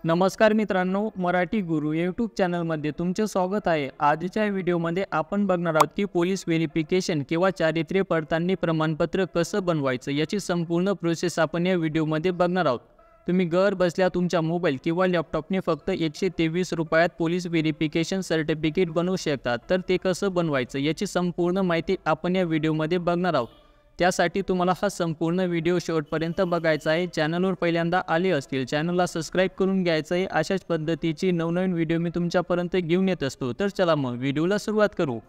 नमस्कार मित्रांनो, मराठी गुरु यूट्यूब चॅनलमध्ये तुमचे स्वागत आहे। आजच्या व्हिडिओमध्ये आपण बघणार आहोत की पोलीस व्हेरिफिकेशन किंवा चारित्र्य पडताळणी प्रमाणपत्र कसं बनवायचं याची संपूर्ण प्रोसेस आपण या व्हिडिओमध्ये बघणार आहोत। तुम्ही घर बसल्या तुमच्या मोबाईल किंवा लॅपटॉपने फक्त 123 रुपयात पोलीस व्हेरिफिकेशन सर्टिफिकेट बनवू शकता। तर ते कसं बनवायचं याची संपूर्ण माहिती आपण या व्हिडिओमध्ये बघणार आहोत। त्यासाठी तुम्हाला हा संपूर्ण व्हिडिओ शेवटपर्यंत बघायचा आहे। चॅनलवर पहिल्यांदा आले असतील चॅनलला सबस्क्राइब करून घ्यायचं आहे। अशाच पद्धतीची नवनवीन व्हिडिओ मी तुमच्यापर्यंत घेऊन येत असतो। तर चला मग व्हिडिओला सुरुवात करू।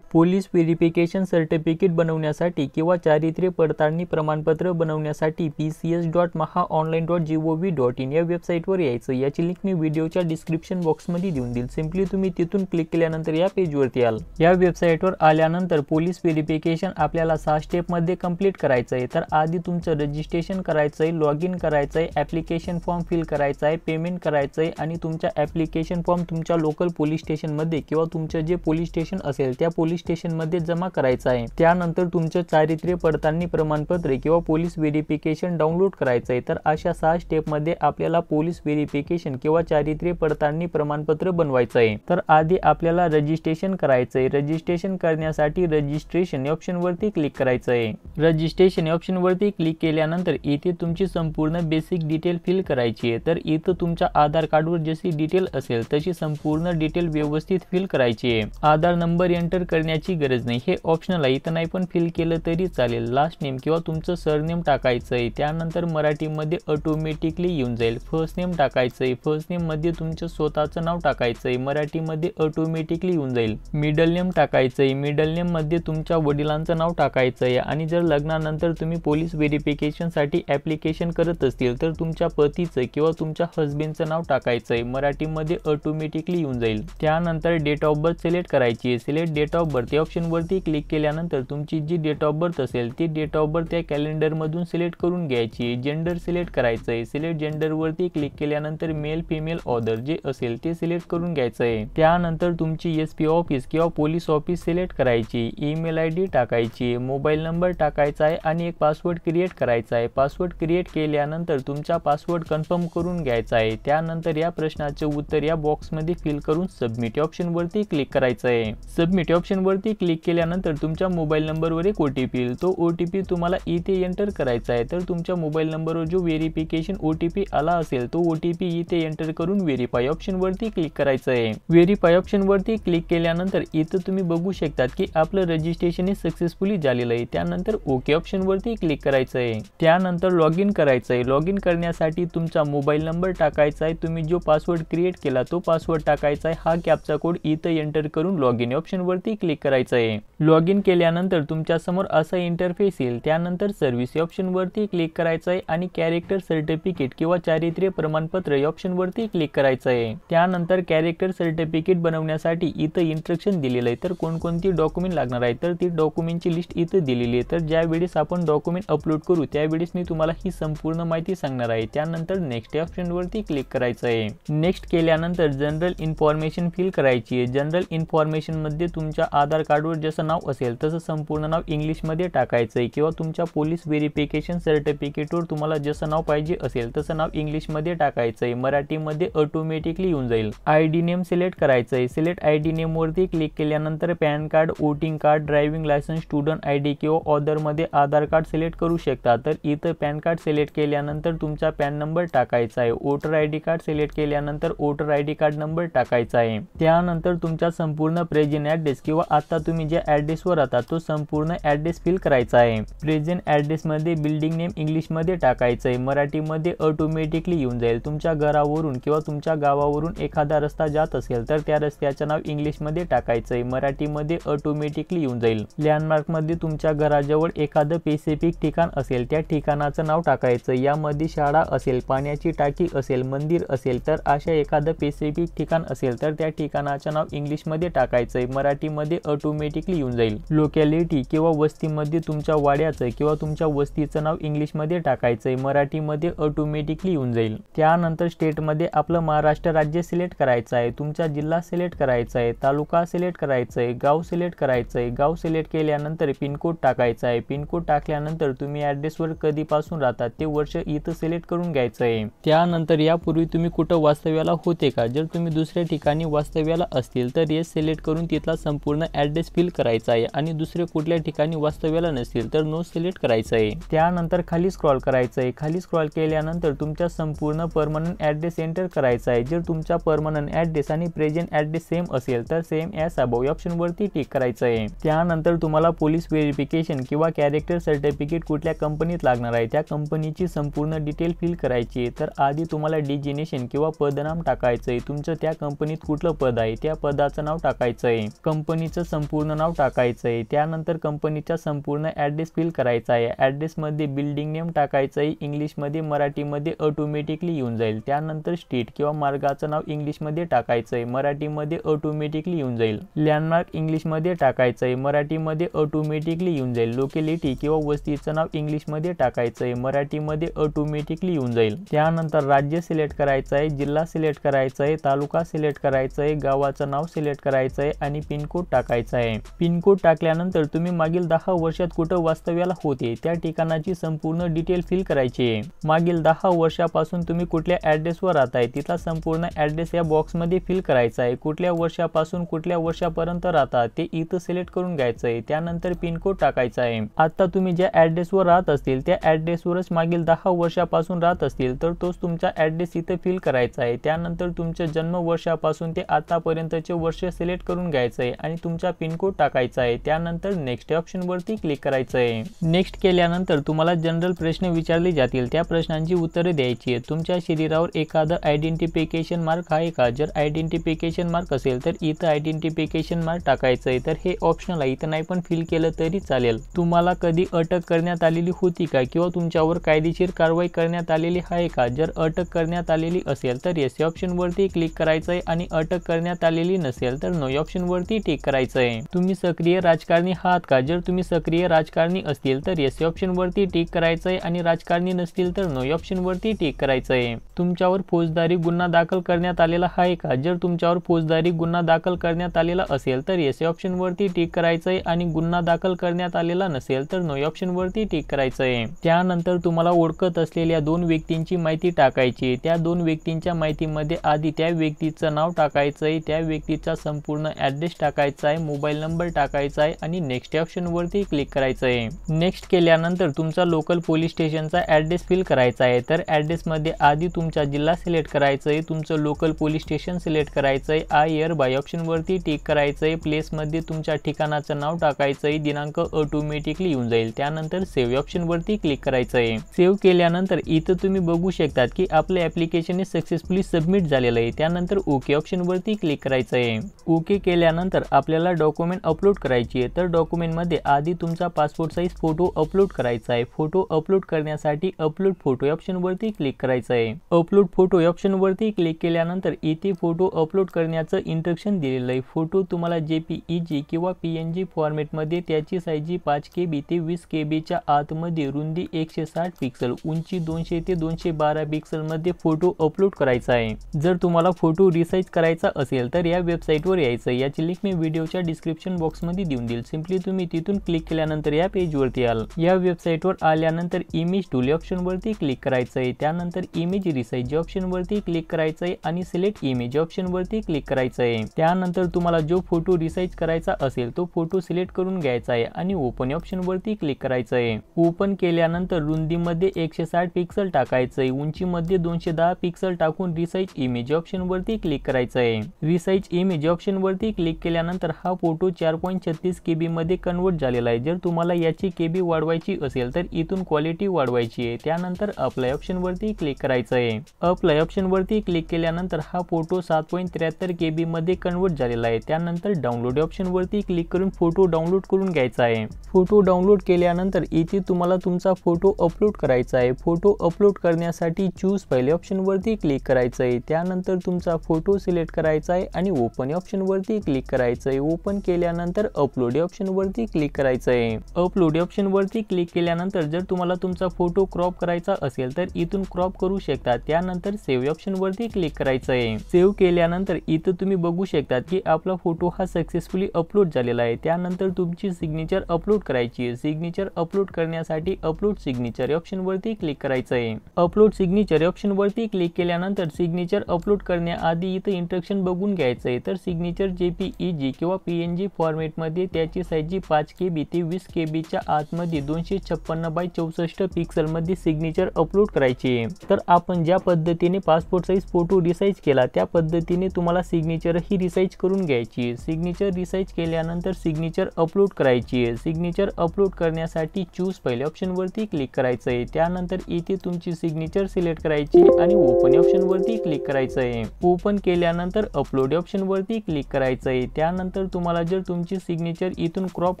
पोलीस व्हेरिफिकेशन सर्टिफिकेट बनवण्यासाठी किंवा चारित्र्य पडताळणी प्रमाणपत्र बनवण्यासाठी pcs.mahaonline.gov.in या वेबसाईटवर यायचं। याची लिंक मी व्हिडिओच्या डिस्क्रिप्शन बॉक्समध्ये देऊन देईल। सिंपली तुम्ही तिथून क्लिक केल्यानंतर या पेजवरती याल। या वेबसाईटवर आल्यानंतर पोलीस व्हेरिफिकेशन आपल्याला 6 स्टेपमध्ये कंप्लीट करायचं आहे। तर आधी तुमचं रजिस्ट्रेशन करायचं आहे, लॉग इन करायचं आहे, ॲप्लिकेशन फॉर्म फिल करायचा आहे, पेमेंट करायचं आहे आणि तुमचा ॲप्लिकेशन फॉर्म तुमच्या लोकल पोलीस स्टेशनमध्ये किंवा तुमचं जे पोलीस स्टेशन असेल त्या पोलीस स्टेशन मध्ये जमा करायचा आहे। त्यानंतर तुमचं चारित्र्य पडताळणी प्रमाणपत्र किंवा पोलीस व्हेरिफिकेशन डाउनलोड करायचं आहे। तर अशा 6 स्टेप मध्ये आपल्याला पोलीस व्हेरिफिकेशन किंवा चारित्र्य पडताळणी प्रमाणपत्र बनवायचं आहे। तर आधी आपल्याला रजिस्ट्रेशन करायचं आहे। रजिस्ट्रेशन करण्यासाठी रजिस्ट्रेशन या ऑप्शन वरती क्लिक करायचं आहे। रजिस्ट्रेशन या ऑप्शन वरती क्लिक केल्यानंतर इथे तुमची संपूर्ण बेसिक डिटेल फिल करायची आहे। तर इथे तुमच्या आधार कार्डवर जशी डिटेल असेल तशी संपूर्ण डिटेल व्यवस्थित फिल करायची आहे। आधार नंबर एंटर करण्याची गरज नाही, हे ऑप्शनल आहे, इथं नाही पण फिल केलं तरी चालेल। लास्ट नेम किंवा तुमचं सरनेम टाकायचं आहे। त्यानंतर मराठीमध्ये ऑटोमॅटिकली येऊन जाईल। फर्स्ट नेम टाकायचं आहे, फर्स्ट नेम मध्ये तुमचं स्वतःचं नाव टाकायचं आहे, मराठीमध्ये ऑटोमॅटिकली येऊन जाईल। मिडल नेम टाकायचं आहे, मिडल नेम मध्ये तुमच्या वडिलांचं नाव टाकायचं आहे आणि जर लग्नानंतर तुम्ही पोलीस व्हेरिफिकेशन साठी ॲप्लिकेशन करत असतील तर तुमच्या पतीचं किंवा तुमच्या हस्बंडचं नाव टाकायचं आहे, मराठीमध्ये ऑटोमॅटिकली येऊन जाईल। त्यानंतर डेट ऑफ बर्थ सिलेक्ट करायची आहे। सिलेक्ट डेट ऑफ बर्थ या ऑप्शन वरती क्लिक केल्यानंतर तुमची जी डेट ऑफ बर्थ असेल ती डेट ऑफ बर्थ त्या कॅलेंडर मधून सिलेक्ट करून घ्यायची आहे। जेंडर सिलेक्ट करायचं आहे। सिलेक्ट जेंडर वरती क्लिक केल्यानंतर मेल फिमेल ऑदर जे असेल ते सिलेक्ट करून घ्यायचं आहे। त्यानंतर तुमची एसपी ऑफिस किंवा पोलीस ऑफिस सिलेक्ट करायची, ईमेल आयडी टाकायची, मोबाईल नंबर टाकायचा आहे आणि एक पासवर्ड क्रिएट करायचा आहे। पासवर्ड क्रिएट केल्यानंतर तुमचा पासवर्ड कन्फर्म करून घ्यायचा आहे। त्यानंतर या प्रश्नाचे उत्तर या बॉक्स मध्ये फिल करून सबमिट ऑप्शन वरती क्लिक करायचं आहे। सबमिट ऑप्शन वरती क्लिक केल्यानंतर तुमच्या मोबाईल नंबरवर एक ओटीपी येईल। तो ओटीपी तुम्हाला इथे एंटर करायचा आहे। तर तुमच्या मोबाईल नंबरवर जो व्हेरिफिकेशन ओटीपी आला असेल तो ओटीपी इथे एंटर करून व्हेरीफाय ऑप्शन वरती क्लिक करायचं आहे। व्हेरीफाय ऑप्शन वरती क्लिक केल्यानंतर इथे तुम्ही बघू शकतात की आपलं रजिस्ट्रेशन सक्सेसफुली झालेलं आहे। त्यानंतर ओके ऑप्शन वरती क्लिक करायचं आहे। त्यानंतर लॉग इन करायचं आहे। लॉग इन करण्यासाठी तुमचा मोबाईल नंबर टाकायचा आहे, तुम्ही जो पासवर्ड क्रिएट केला तो पासवर्ड टाकायचा आहे, हा कॅप्चा कोड इथे एंटर करून लॉग इन ऑप्शन वरती क्लिक करायचं आहे। लॉग इन केल्यानंतर तुमच्या समोर असा इंटरफेस येईल। त्यानंतर सर्व्हिस या ऑप्शन वरती क्लिक करायचं आहे आणि कॅरेक्टर सर्टिफिकेट किंवा चारित्र्य प्रमाणपत्र या ऑप्शन वरती क्लिक करायचं आहे। त्यानंतर कॅरेक्टर सर्टिफिकेट बनवण्यासाठी इथे इन्स्ट्रक्शन दिलेलं आहे। तर कोणकोणती डॉक्युमेंट लागणार आहे तर ती डॉक्युमेंटची लिस्ट इथे दिलेली आहे। तर ज्या वेळेस आपण डॉक्युमेंट अपलोड करू त्यावेळेस मी तुम्हाला ही संपूर्ण माहिती सांगणार आहे। त्यानंतर नेक्स्ट या ऑप्शन वरती क्लिक करायचं आहे। नेक्स्ट केल्यानंतर जनरल इन्फॉर्मेशन फिल करायची आहे। जनरल इन्फॉर्मेशन मध्ये तुमच्या आधार कार्डवर जसं नाव असेल तसं संपूर्ण नाव इंग्लिश मध्ये टाकायचं आहे किंवा तुमच्या पोलीस व्हेरिफिकेशन सर्टिफिकेटवर तुम्हाला जसं नाव पाहिजे असेल तसं नाव इंग्लिश मध्ये टाकायचं आहे, मराठीमध्ये ऑटोमॅटिकली येऊन जाईल। आयडी नेम सिलेक्ट करायचं आहे। सिलेक्ट आयडी नेम वरती क्लिक केल्यानंतर pan card, voting card, driving licence, student ID किंवा ऑदर मध्ये आधार कार्ड सिलेक्ट करू शकता। तर इथं पॅन कार्ड सिलेक्ट केल्यानंतर तुमचा पॅन नंबर टाकायचा आहे। वोटर आयडी कार्ड सिलेक्ट केल्यानंतर वोटर आयडी कार्ड नंबर टाकायचा आहे। त्यानंतर तुमचा संपूर्ण प्रेझेंट ॲड्रेस किंवा आता तुम्ही ज्या ॲड्रेसवर राहता तो संपूर्ण ॲड्रेस फिल करायचा आहे। प्रेझेंट ॲड्रेस मध्ये बिल्डिंग नेम इंग्लिश मध्ये टाकायचं आहे, मराठीमध्ये ऑटोमॅटिकली येऊन जाईल। तुमच्या घरावरून किंवा तुमच्या गावावरून एखादा रस्ता जात असेल तर त्या रस्त्याचं नाव इंग्लिश मध्ये टाकायचं आहे, मराठीमध्ये ऑटोमॅटिकली येऊन जाईल। लँडमार्क मध्ये तुमच्या घराजवळ एखादं स्पेसिफिक ठिकाण असेल त्या ठिकाणाचं नाव टाकायचं। यामध्ये शाळा असेल, पाण्याची टाकी असेल, मंदिर असेल तर अशा एखादं स्पेसिफिक ठिकाण असेल तर त्या ठिकाणाचं नाव इंग्लिश मध्ये टाकायचं आहे, मराठीमध्ये ऑटोमॅटिकली येऊन जाईल। लोकॅलिटी किंवा वस्तीमध्ये तुमच्या वाड्याचं किंवा तुमच्या वस्तीचं नाव इंग्लिशमध्ये टाकायचंय, मराठीमध्ये ऑटोमॅटिकली येऊन जाईल। त्यानंतर स्टेटमध्ये आपलं महाराष्ट्र राज्य सिलेक्ट करायचं आहे, तुमचा जिल्हा सिलेक्ट करायचा आहे, तालुका सिलेक्ट करायचा आहे, गाव सिलेक्ट करायचं आहे। गाव सिलेक्ट केल्यानंतर पिनकोड टाकायचा आहे, पिनकोड टाकल्यानंतर तुम्ही ॲड्रेसवर कधीपासून राहतात ते वर्ष इथं सिलेक्ट करून घ्यायचं आहे। त्यानंतर यापूर्वी तुम्ही कुठं वास्तव्याला होते का, जर तुम्ही दुसऱ्या ठिकाणी वास्तव्याला असतील तर येस सिलेक्ट करून तिथला संपूर्ण ॲड्रेस फिल करायचा आहे आणि दुसरे कुठल्या ठिकाणी वास्तव्याला नसतील तर नो सिलेक्ट करायचं आहे। त्यानंतर खाली स्क्रॉल करायचं आहे, खाली स्क्रॉल केल्यानंतर तुमच्या संपूर्ण परमनंट ॲड्रेस एंटर करायचा आहे। जर तुमचा परमनंट ॲड्रेस आणि प्रेझेंट ॲड्रेस सेम असेल तर सेम ॲज अबव या ऑप्शनवरती टिक करायचं आहे। त्यानंतर तुम्हाला पोलीस व्हेरिफिकेशन किंवा कॅरेक्टर सर्टिफिकेट कुठल्या कंपनीत लागणार आहे त्या कंपनीची संपूर्ण डिटेल फिल करायची आहे। तर आधी तुम्हाला डिजिनेशन किंवा पदनाम टाकायचं आहे, तुमचं त्या कंपनीत कुठलं पद आहे त्या पदाचं नाव टाकायचं आहे, कंपनीचं संपूर्ण नाव टाकायचं आहे। त्यानंतर कंपनीचा संपूर्ण ॲड्रेस फिल करायचा आहे, ॲड्रेसमध्ये बिल्डिंग नेम टाकायचं आहे, इंग्लिशमध्ये मराठीमध्ये ऑटोमॅटिकली येऊन जाईल। त्यानंतर स्ट्रीट किंवा मार्गाचं नाव इंग्लिशमध्ये टाकायचं आहे, मराठीमध्ये ऑटोमॅटिकली येऊन जाईल। लँडमार्क इंग्लिशमध्ये टाकायचं आहे, मराठीमध्ये ऑटोमॅटिकली येऊन जाईल। लोकॅलिटी किंवा वस्तीचं नाव इंग्लिशमध्ये टाकायचं आहे, मराठीमध्ये ऑटोमॅटिकली येऊन जाईल। त्यानंतर राज्य सिलेक्ट करायचं आहे, जिल्हा सिलेक्ट करायचा आहे, तालुका सिलेक्ट करायचा आहे, गावाचं नाव सिलेक्ट करायचं आहे आणि पिनकोड टाकायचा आहे। पिनकोड टाकल्यानंतर तुम्ही मागील 10 वर्षात कुठं वास्तव्याला होते त्या ठिकाणाची संपूर्ण डिटेल फिल करायची आहे। मागील 10 वर्षापासून तुम्ही कुठल्या ॲड्रेसवर राहताय तिथला संपूर्ण ॲड्रेस या बॉक्समध्ये फिल करायचा आहे। कुठल्या वर्षापासून कुठल्या वर्षापर्यंत राहतात ते इथं सिलेक्ट करून घ्यायचं आहे। त्यानंतर पिनकोड टाकायचा आहे। आता तुम्ही ज्या ॲड्रेसवर राहत असतील त्या ॲड्रेसवरच मागील 10 वर्षापासून राहत असतील तर तोच तुमचा ॲड्रेस इथं फिल करायचा आहे। त्यानंतर तुमच्या जन्म वर्षापासून ते आतापर्यंतचे वर्ष सिलेक्ट करून घ्यायचं आहे आणि तुमचा पिनकोड टाकायचा आहे। त्यानंतर नेक्स्ट ऑप्शनवरती क्लिक करायचं आहे। नेक्स्ट केल्यानंतर तुम्हाला जनरल प्रश्न विचारले जातील, त्या प्रश्नांची उत्तरे द्यायची आहेत। तुमच्या शरीरावर एखादा आयडेंटिफिकेशन मार्क आहे का, जर आयडेंटिफिकेशन मार्क असेल तर इथं आयडेंटिफिकेशन मार्क टाकायचं आहे। तर हे ऑप्शनल आहे, इथं नाही पण फिल केलं तरी चालेल। तुम्हाला कधी अटक करण्यात आलेली होती का किंवा तुमच्यावर कायदेशीर कारवाई करण्यात आलेली आहे का, जर अटक करण्यात आलेली असेल तर येस या ऑप्शनवरती क्लिक करायचं आहे आणि अटक करण्यात आलेली नसेल तर नो या ऑप्शनवरती टिक करायचं आहे। तुम्ही सक्रिय राजकारणी आहात का, जर तुम्ही सक्रिय राजकारणी असतील तर येस या ऑप्शनवरती टिक करायचं आहे आणि राजकारणी नसतील तर नो या ऑप्शनवरती टिक करायचं आहे। तुमच्यावर फौजदारी गुन्हा दाखल करण्यात आलेला आहे का, जर तुमच्यावर फौजदारी गुन्हा दाखल करण्यात आलेला असेल तर येस या ऑप्शनवरती टिक करायचं आहे आणि गुन्हा दाखल करण्यात आलेला नसेल तर नो या ऑप्शनवरती टिक करायचं आहे। त्यानंतर तुम्हाला ओळखत असलेल्या 2 व्यक्तींची माहिती टाकायची। त्या 2 व्यक्तींच्या माहितीमध्ये आधी त्या व्यक्तीचं नाव टाकायचं आहे, त्या व्यक्तीचा संपूर्ण ॲड्रेस टाकायचा आहे, मोबाईल नंबर टाकायचा आहे आणि नेक्स्ट ऑप्शनवरती क्लिक करायचं आहे। नेक्स्ट केल्यानंतर तुमचा लोकल पोलीस स्टेशनचा ॲड्रेस फिल करायचा आहे। तर ॲड्रेसमध्ये आधी तुमचा जिल्हा सिलेक्ट करायचं आहे, तुमचं लोकल पोलीस स्टेशन सिलेक्ट करायचं आहे, आय इयर बाय ऑप्शनवरती टिक करायचं आहे, प्लेसमध्ये तुमच्या ठिकाणाचं नाव टाकायचं आहे, दिनांक ऑटोमॅटिकली येऊन जाईल। त्यानंतर सेव्ह ऑप्शनवरती क्लिक करायचं आहे। सेव्ह केल्यानंतर इथं तुम्ही बघू शकतात की आपलं ॲप्लिकेशन सक्सेसफुली सबमिट झालेलं आहे। त्यानंतर ओके ऑप्शनवरती क्लिक करायचं आहे। ओके केल्यानंतर आपल्याला डॉक्युमेंट अपलोड करायची आहे। तर डॉक्युमेंटमध्ये आधी तुमचा पासपोर्ट साईज फोटो अपलोड करायचा आहे। फोटो अपलोड करण्यासाठी अपलोड फोटो ऑप्शनवरती क्लिक करायचं आहे। अपलोड फोटो ऑप्शनवरती क्लिक केल्यानंतर इथे फोटो अपलोड करण्याचं इंस्ट्रक्शन दिलेलं आहे। फोटो तुम्हाला JPEG किंवा PNG फॉर्मॅटमध्ये त्याची साईज 5 KB ते 20 KBच्या आतमध्ये, रुंदी 160 पिक्सल, उंची 200 ते 212 पिक्सल मध्ये फोटो अपलोड करायचा आहे। जर तुम्हाला फोटो रिसाइज करायचा असेल तर या वेबसाईटवर यायचं, याची लिंक मी व्हिडिओच्या डिस्क्रिप्शन बॉक्समध्ये देऊन देईल। सिंपली तुम्ही तिथून क्लिक केल्यानंतर या पेजवरती याल। या वेबसाईटवर आल्यानंतर इमेज टूल ऑप्शनवरती क्लिक करायचं आहे। त्यानंतर इमेज रिसाइज ऑप्शनवरती क्लिक करायचं आहे आणि सिलेक्ट इमेज ऑप्शनवरती क्लिक करायचं आहे। त्यानंतर तुम्हाला जो फोटो रिसाइज करायचा असेल तो फोटो सिलेक्ट करून घ्यायचा आहे आणि ओपन ऑप्शनवरती क्लिक करायचं आहे। ओपन केल्यानंतर रुंदीमध्ये 160 पिक्सल टाकायचं आहे, उंचीमध्ये 210 पिक्सल टाकून रिसाइज इमेज ऑप्शनवरती क्लिक करायचं आहे। रिसाइज इमेज ऑप्शनवरती क्लिक केल्यानंतर हा फोटो 4.36 KB मध्ये कन्वर्ट झालेला आहे। जर तुम्हाला याची KB वाढवायची असेल तर इथून क्वालिटी वाढवायची आहे। त्यानंतर अप्लाय ऑप्शनवरती क्लिक करायचं आहे। अप्लाय ऑप्शनवरती क्लिक केल्यानंतर हा फोटो 7.73 KB मध्ये कन्वर्ट झालेला आहे। त्यानंतर डाउनलोड ऑप्शनवरती क्लिक करून फोटो डाउनलोड करून घ्यायचा आहे। फोटो डाउनलोड केल्यानंतर इथे तुम्हाला तुमचा फोटो अपलोड करायचा आहे। फोटो अपलोड करण्यासाठी चूज फाइल ऑप्शनवरती क्लिक करायचं आहे। त्यानंतर तुमचा फोटो सिलेक्ट करायचा आहे आणि ओपन ऑप्शनवरती क्लिक करायचं आहे। ओपन केल्यानंतर अपलोड या ऑप्शन वरती क्लिक करायचं आहे। अपलोड या ऑप्शन वरती क्लिक केल्यानंतर जर तुम्हाला तुमचा फोटो क्रॉप करायचा असेल तर इथून क्रॉप करू शकता। त्यानंतर सेव्ह या ऑप्शन वरती क्लिक करायचं आहे। सेव्ह केल्यानंतर इथं तुम्ही बघू शकता की आपला फोटो हा सक्सेसफुली अपलोड झालेला आहे। त्यानंतर तुमची सिग्नेचर अपलोड करायची आहे। सिग्नेचर अपलोड करण्यासाठी अपलोड सिग्नेचर या ऑप्शन वरती क्लिक करायचं आहे। अपलोड सिग्नेचर या ऑप्शन वरती क्लिक केल्यानंतर सिग्नेचर अपलोड करण्याआधी इथं इंस्ट्रक्शन बघून घ्यायचं आहे। तर सिग्नेचर JPEG किंवा PNG फॉर्मेट मध्ये त्याची साईज 5 KB ते 20 KB च्या आतमध्ये 256 x 64 पिक्सल मध्ये सिग्नेचर अपलोड करायची आहे। तर आपण ज्या पद्धतीने पासपोर्ट साइज फोटो रिसाइज केला त्या पद्धतीने तुम्हाला सिग्नेचर ही रिसाइज करून घ्यायची आहे। सिग्नेचर रिसाइज केल्यानंतर सिग्नेचर अपलोड करायची आहे। सिग्नेचर अपलोड करण्यासाठी चूज पहिल्या ऑप्शन वरती क्लिक करायचं आहे। त्यानंतर इथे तुमची सिग्नेचर सिलेक्ट करायची आणि ओपन या ऑप्शन वरती क्लिक करायचं आहे। ओपन केल्यानंतर अपलोड या ऑप्शन वरती क्लिक करायचं आहे। त्यानंतर तुम्हाला जर तुमची सिग्नेचर इथून क्रॉप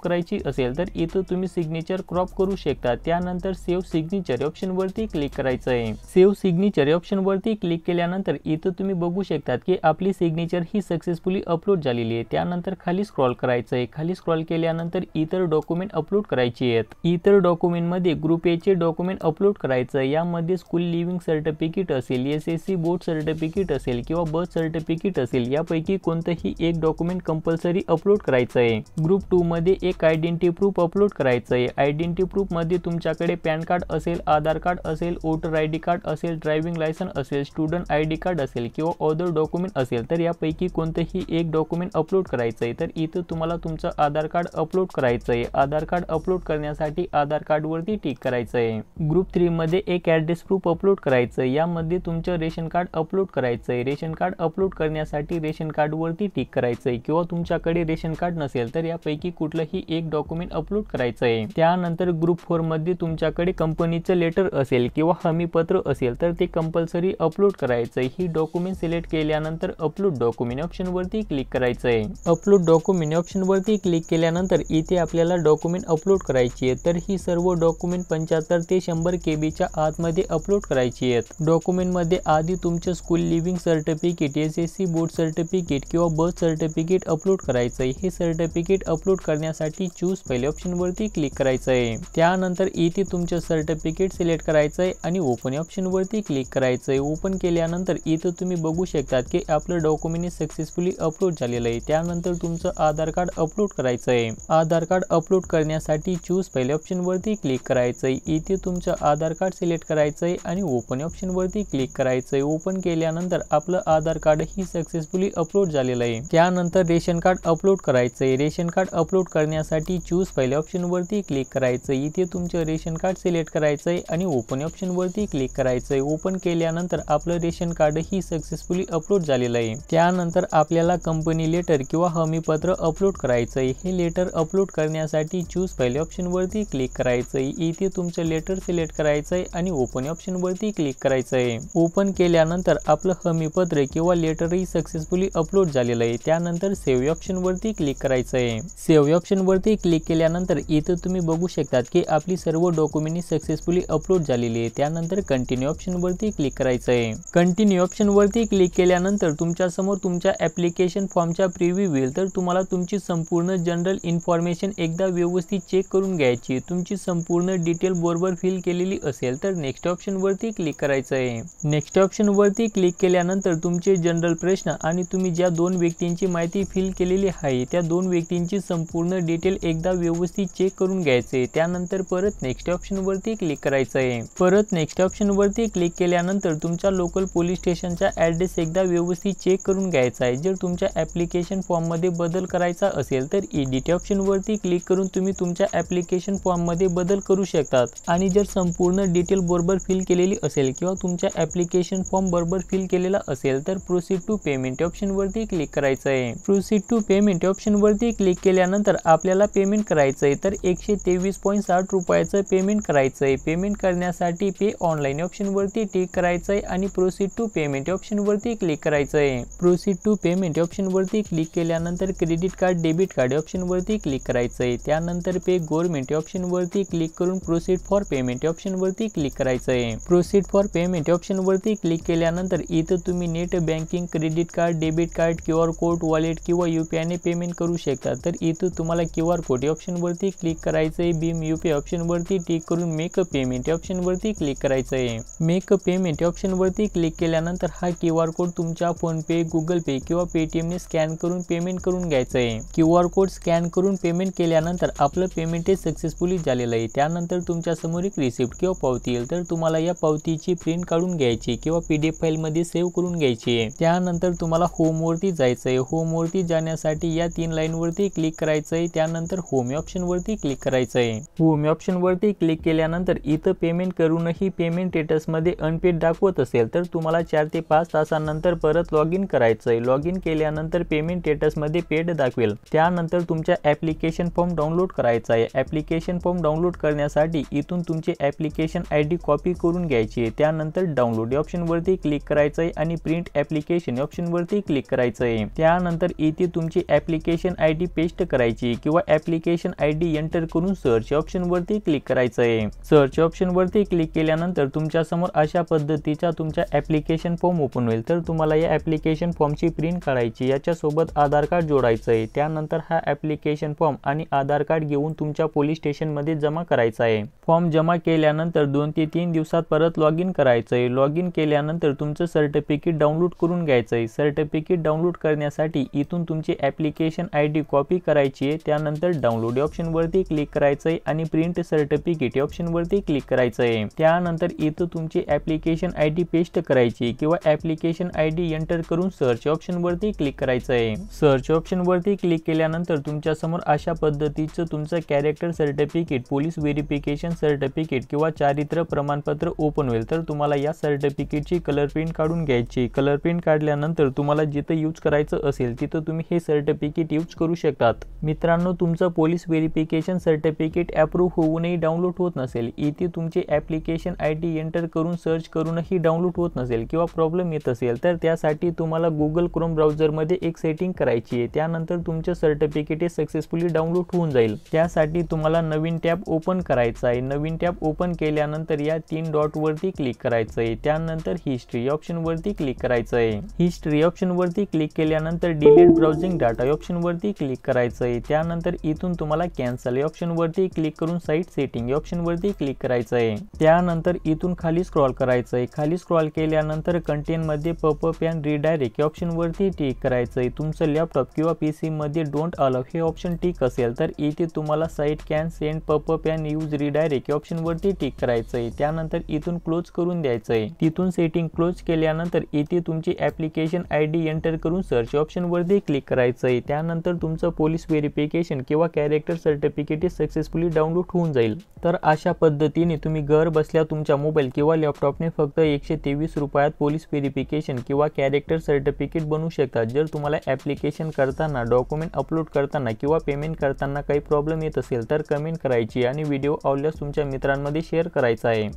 करायची असेल तर इथं तुम्ही सिग्नेचर क्रॉप करू शकता। त्यानंतर सेव्ह सिग्नेचर या ऑप्शन वरती क्लिक करायचं आहे। सेव्ह सिग्नेचर या ऑप्शन वरती क्लिक केल्यानंतर इथं तुम्ही बघू शकता की आपली सिग्नेचर ही सक्सेसफुली अपलोड झालेली आहे। त्यानंतर खाली स्क्रॉल करायचं आहे। खाली स्क्रॉल केल्यानंतर इतर डॉक्युमेंट अपलोड करायचे आहेत। इतर डॉक्युमेंट मध्ये ग्रुप ए चे डॉक्युमेंट अपलोड करायचं। यामध्ये स्कूल लिव्हिंग सर्टिफिकेट असेल, SSC बोर्ड सर्टिफिकेट असेल किंवा बर्थ सर्टिफिकेट असेल, यापैकी कोणतंही एक डॉक्युमेंट कंपल्सरी अपलोड करायचं आहे। ग्रुप 2 मध्ये एक आयडेंटिटी प्रूफ अपलोड करायचं आहे। आयडेंटिटी प्रूफ मध्ये तुमच्याकडे पॅन कार्ड असेल, आधार कार्ड असेल, वोटर ID कार्ड असेल, ड्रायव्हिंग लायसन्स असेल, स्टुडंट ID कार्ड असेल किंवा अदर डॉक्युमेंट असेल तर यापैकी कोणतंही एक डॉक्युमेंट अपलोड करायचं आहे। तर इथं तुम्हाला तुमचं आधार कार्ड अपलोड करायचं आहे। आधार कार्ड अपलोड करण्यासाठी आधार कार्ड वरती टिक करायचं आहे। ग्रुप 3 मध्ये एक ऍड्रेस प्रूफ अपलोड करायचं आहे। यामध्ये तुमचं रेशन कार्ड अपलोड करायचं आहे। रेशन कार्ड अपलोड करण्यासाठी रेशन कार्ड वरती टिक करायचं आहे किंवा तुमच्याकडे रेशन कार्ड नसेल तर यापैकी कुठलंही एक डॉक्युमेंट अपलोड करायचं आहे। त्यानंतर ग्रुप 4 मध्ये तुमच्याकडे कंपनीचं लेटर असेल किंवा हमीपत्र असेल तर ते कंपल्सरी अपलोड करायचं आहे। ही डॉक्युमेंट सिलेक्ट केल्यानंतर अपलोड डॉक्युमेंट ऑप्शन वरती क्लिक करायचं आहे। अपलोड डॉक्युमेंट ऑप्शन वरती क्लिक केल्यानंतर इथे आपल्याला डॉक्युमेंट अपलोड करायची आहे। तर ही सर्व डॉक्युमेंट 75 ते 100 KB च्या आतमध्ये अपलोड करायची आहेत। डॉक्युमेंट मध्ये आधी तुमचं school living certificate, SSC board certificate किंवा बर्थ सर्टिफिकेट अपलोड करायचं आहे। हे सर्टिफिकेट अपलोड करण्यासाठी चूज पहिल्या ऑप्शन वरती क्लिक करायचं आहे। त्यानंतर इथे तुमचं सर्टिफिकेट सिलेक्ट करायचं आहे आणि ओपन या ऑप्शन वरती क्लिक करायचं आहे। ओपन केल्यानंतर इथं तुम्ही बघू शकता की आपलं डॉक्युमेंट सक्सेसफुली अपलोड झालेलं आहे। त्यानंतर तुमचं आधार कार्ड अपलोड करायचं आहे। आधार कार्ड अपलोड करण्यासाठी चूज पहिल्या ऑप्शन वरती क्लिक करायचं आहे। इथे तुमचं आधार कार्ड सिलेक्ट करायचं आहे आणि ओपन ऑप्शन वरती क्लिक करायचं आहे। ओपन केल्यानंतर आपलं आधार कार्ड ही सक्सेसफुली अपलोड झालेलं आहे। त्यानंतर रेशन कार्ड अपलोड करायचं आहे। रेशन कार्ड अपलोड करण्यासाठी चूज पहिल्या ऑप्शन वरती क्लिक करायचं आहे। इथे तुमचं रेशन कार्ड सिलेक्ट करायचं आहे आणि ओपन ऑप्शन वरती क्लिक करायचं आहे। ओपन केल्यानंतर आपलं रेशन कार्ड ही सक्सेसफुली अपलोड झालेलं आहे। त्यानंतर आपल्याला कंपनी लेटर किंवा हमीपत्र अपलोड करायचं आहे। हे लेटर अपलोड करण्यासाठी चूज पहिल्या ऑप्शन वरती क्लिक करायचं आहे। इथे तुमचं लेटर सिलेक्ट करायचं आहे आणि ओपन ऑप्शन वरती क्लिक करायचं आहे। ओपन केल्यानंतर आपलं हमीपत्र किंवा लेटर ही सक्सेसफुली अपलोड झालेलं आहे। त्यानंतर सेव्ह ऑप्शन वरती क्लिक करायचं आहे। सेव्ह ऑप्शन वरती क्लिक केल्यानंतर इथे तुम्ही बघू शकता की आपली सर्व डॉक्युमेंट सक्सेसफुली अपलोड झालेली आहे। त्यानंतर कंटिन्यू ऑप्शन वरती क्लिक करायचं आहे। कंटिन्यू ऑप्शन वरती क्लिक केल्यानंतर तुमच्या समोर तुमच्या ऍप्लिकेशन फॉर्मचा प्रिव्ह्यू येईल। तर तुम्हाला तुमची संपूर्ण जनरल इन्फॉर्मेशन एकदा व्यवस्थित चेक करून घ्यायची। तुमची संपूर्ण डिटेल बरोबर फिल केलेली असेल तर नेक्स्ट ऑप्शन वरती क्लिक करायचं आहे। नेक्स्ट ऑप्शन वरती क्लिक केल्यानंतर तुमचे जनरल प्रश्न आणि तुम्ही ज्या 2 व्यक्तींची माहिती फिल केलेली आहे त्या 2 व्यक्तींची संपूर्ण डिटेल एकदा व्यवस्थित चेक करून घ्यायचे। त्यानंतर परत नेक्स्ट ऑप्शन वरती क्लिक करायचं आहे। परत नेक्स्ट ऑप्शन वरती क्लिक केल्यानंतर तुमच्या लोकल पोलीस स्टेशनचा ऍड्रेस एकदा व्यवस्थित चेक करून घ्यायचा आहे। जर तुमच्या ऍप्लिकेशन फॉर्म मध्ये बदल करायचा असेल तर एडिट ऑप्शन वरती क्लिक करून तुम्ही तुमच्या ऍप्लिकेशन फॉर्म मध्ये बदल करू शकतात। आणि जर संपूर्ण डिटेल बरोबर फिल केलेली असेल किंवा तुमच्या ऍप्लिकेशन फॉर्म बरोबर फिल केलेला असेल तर प्रोसीड टू पेमेंट ऑप्शन वरती क्लिक करायचं आहे। प्रोसीड टू पेमेंट ऑप्शन वरती क्लिक केल्यानंतर आपल्याला पेमेंट करायचं आहे। तर 123.60 रुपयाचं पेमेंट करायचं आहे। पेमेंट करण्यासाठी पे ऑनलाइन ऑप्शन वरती टिक करायचं आहे आणि प्रोसीड टू पेमेंट ऑप्शन वरती क्लिक करायचं आहे। प्रोसीड टू पेमेंट ऑप्शन वरती क्लिक केल्यानंतर credit card, debit card option वरती क्लिक करायचं आहे। त्यानंतर पे गव्हर्नमेंट ऑप्शन वरती क्लिक करून प्रोसीड फॉर पेमेंट ऑप्शन वरती क्लिक करायचं आहे। प्रोसीड फॉर पेमेंट ऑप्शन वरती क्लिक केल्यानंतर इथं तुम्ही net banking, credit card, debit card, QR code, wallet किंवा UPI UPI ने पेमेंट करू शकता। तर इथं तुम्हाला QR कोड या ऑप्शनवरती क्लिक करायचं आहे। भीम UPI ऑप्शनवरती टिक करून मेक अ पेमेंट या ऑप्शनवरती क्लिक करायचं आहे। मेक अ पेमेंट या ऑप्शनवरती क्लिक केल्यानंतर हा QR कोड तुमच्या फोनपे, गुगल पे किंवा पेटीएम ने स्कॅन करून पेमेंट करून घ्यायचं आहे। QR कोड स्कॅन करून पेमेंट केल्यानंतर आपलं पेमेंट हे सक्सेसफुली झालेलं आहे। त्यानंतर तुमच्या समोर एक रिसिप्ट किंवा पावती येईल, तर तुम्हाला या पावतीची प्रिंट काढून घ्यायची किंवा PDF फाईल मध्ये सेव्ह करून घ्यायची आहे। त्यानंतर तुम्हाला होम वरती जायचं आहे। होम वरती जाण्यासाठी या 3 लाईन वरती क्लिक करायचं आहे। त्यानंतर होम या ऑप्शन वरती क्लिक करायचं आहे। होम या ऑप्शन वरती क्लिक केल्यानंतर इथं पेमेंट करूनही पेमेंट स्टेटस मध्ये अनपेड दाखवत असेल तर तुम्हाला 4 ते 5 तासानंतर परत लॉग इन करायचं आहे। लॉग इन केल्यानंतर पेमेंट स्टेटस मध्ये पेड दाखवेल। त्यानंतर तुमच्या ऍप्लिकेशन फॉर्म डाउनलोड करायचा आहे। ऍप्लिकेशन फॉर्म डाउनलोड करण्यासाठी इथून तुमचे ऍप्लिकेशन ID कॉपी करून घ्यायची आहे। त्यानंतर डाउनलोड या ऑप्शन वरती क्लिक करायचं आहे आणि प्रिंट ऍप्लिकेशन या ऑप्शन वरती क्लिक करायचं आहे। त्यानंतर इथे तुमची ऍप्लिकेशन ID पेस्ट करायची किंवा ऍप्लिकेशन ID एंटर करून सर्च या ऑप्शन वरती क्लिक करायचं आहे। सर्च ऑप्शन वरती क्लिक केल्यानंतर तुमच्या समोर अशा पद्धतीचा तुमचा ऍप्लिकेशन फॉर्म ओपन होईल। तर तुम्हाला या ऍप्लिकेशन फॉर्मची प्रिंट काढायची, याच्या सोबत आधार कार्ड जोडायचं आहे। त्यानंतर हा ऍप्लिकेशन फॉर्म आणि आधार कार्ड घेऊन तुमच्या पोलीस स्टेशन मध्ये जमा करायचा आहे। फॉर्म जमा केल्यानंतर 2 ते 3 दिवसात परत लॉग इन करायचं आहे। लॉग इन केल्यानंतर तुमचं सर्टिफिकेट डाउनलोड करून घ्यायचं आहे। सर्टिफिकेट डाउनलोड करण्यासाठी इथून तुमची ऍप्लिकेशन ID कॉपी करायची आहे। त्यानंतर डाउनलोड या ऑप्शन वरती क्लिक करायचं आहे आणि प्रिंट सर्टिफिकेट या ऑप्शन वरती क्लिक करायचं आहे। त्यानंतर इथं तुमची ऍप्लिकेशन ID पेस्ट करायची किंवा ऍप्लिकेशन ID एंटर करून सर्च या ऑप्शन वरती क्लिक करायचं आहे। सर्च ऑप्शन वरती क्लिक केल्यानंतर तुमच्या समोर अशा पद्धतीचं तुमचं character certificate, police verification certificate किंवा चारित्र्य प्रमाणपत्र ओपन होईल। तर तुम्हाला या सर्टिफिकेटची कलर प्रिंट काढून घ्यायची। कलर प्रिंट काढल्यानंतर तुम्हाला जिथे यूज करायचं असेल तिथं तुम्ही हे सर्टिफिकेट यूज करू शकतात। मित्रांनो, तुमचं पोलीस व्हेरिफिकेशन सर्टिफिकेट अप्रूव्ह होऊनही डाउनलोड होत नसेल, इथे तुमचे ऍप्लिकेशन ID एंटर करून सर्च करूनही डाउनलोड होत नसेल किंवा प्रॉब्लेम येत असेल तर त्यासाठी तुम्हाला गुगल क्रोम ब्राउझर मध्ये एक सेटिंग करायची आहे। त्यानंतर तुमचं सर्टिफिकेट हे सक्सेसफुली डाउनलोड होऊन जाईल। त्यासाठी तुम्हाला नवीन टॅब ओपन करायचा आहे। नवीन टॅब ओपन केल्यानंतर या 3 डॉट वरती क्लिक करायचं आहे। त्यानंतर हिस्ट्री या ऑप्शन वरती क्लिक करायचं आहे। हिस्ट्री ऑप्शन वरती क्लिक केल्यानंतर डिलीट ब्राउझिंग डाटा या ऑप्शन वरती क्लिक करायचं आहे। त्यानंतर इथून तुम्हाला कॅन्सल या ऑप्शन वरती क्लिक करून साइट सेटिंग या ऑप्शन वरती क्लिक करायचं आहे। त्यानंतर इथून खाली स्क्रॉल करायचं आहे। खाली स्क्रॉल केल्यानंतर कंटेंट मध्ये पॉपअप अँड रिडायरेक्ट या ऑप्शन वरती टिक करायचं आहे। तुमचं लॅपटॉप किंवा PC मध्ये डोंट अलाउ हे ऑप्शन टिक असेल तर इथे तुम्हाला site can send popup and use redirect या ऑप्शन वरती टिक करायचं आहे। त्यानंतर इथून क्लोज करून द्यायचं आहे। तिथून सेटिंग क्लोज केल्यानंतर इथे तुमची ऍप्लिकेशन ID एंटर करून सर्च ऑप्शन वरती क्लिक करायचं आहे। त्यानंतर तुमचं पोलीस व्हेरिफिकेशन किंवा कॅरेक्टर सर्टिफिकेट सक्सेसफुली डाउनलोड होऊन जाईल। तर अशा पद्धतीने तुम्ही घर बसल्या तुमच्या मोबाईल किंवा लॅपटॉपने फक्त 123 रुपयात पोलीस व्हेरिफिकेशन किंवा कॅरेक्टर सर्टिफिकेट बनवू शकता। जर तुम्हाला ऍप्लिकेशन करताना, डॉक्युमेंट अपलोड करताना किंवा पेमेंट करताना काही प्रॉब्लेम येत असेल तर कमेंट करायची आणि व्हिडिओ आवडल्यास तुमच्या मित्रांमध्ये शेअर करायचा आहे।